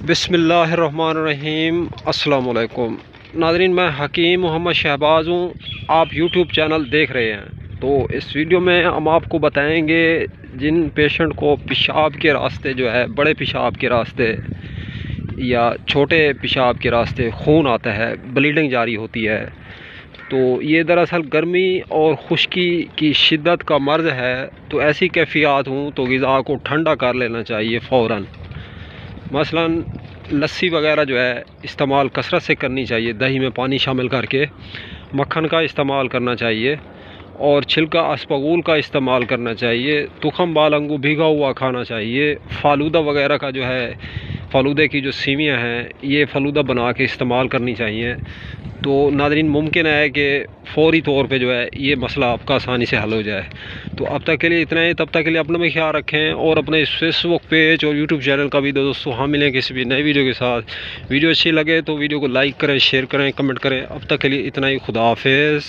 बिस्मिल्लाहिर्रहमानिर्रहीम। अस्सलाम वालेकुम नाज़रीन, मैं हकीम मोहम्मद शहबाज हूँ। आप यूट्यूब चैनल देख रहे हैं। तो इस वीडियो में हम आपको बताएंगे जिन पेशेंट को पेशाब के रास्ते जो है, बड़े पेशाब के रास्ते या छोटे पेशाब के रास्ते खून आता है, ब्लीडिंग जारी होती है, तो ये दरअसल गर्मी और खुश्की की शिद्दत का मर्ज़ है। तो ऐसी कैफियत हूँ तो ग़िज़ा को ठंडा कर लेना चाहिए फ़ौरन। मसलन लस्सी वगैरह जो है इस्तेमाल कसरत से करनी चाहिए, दही में पानी शामिल करके। मक्खन का इस्तेमाल करना चाहिए और छिलका अस्पगूल का इस्तेमाल करना चाहिए। तुखम बालंगू भीगा हुआ खाना चाहिए। फालूदा वगैरह का जो है, फालूदे की जो सीवियाँ हैं, ये फालूदा बना के इस्तेमाल करनी चाहिए। तो नाज़रीन, मुमकिन है कि फ़ौरी तौर पे जो है ये मसला आपका आसानी से हल हो जाए। तो अब तक के लिए इतना ही। तब तक के लिए अपना भी ख्याल रखें और अपने फेसबुक पेज और यूट्यूब चैनल का भी दोस्तों हम मिलें किसी भी नई वीडियो के साथ। वीडियो अच्छी लगे तो वीडियो को लाइक करें, शेयर करें, कमेंट करें। अब तक के लिए इतना ही। खुदा हाफिज़।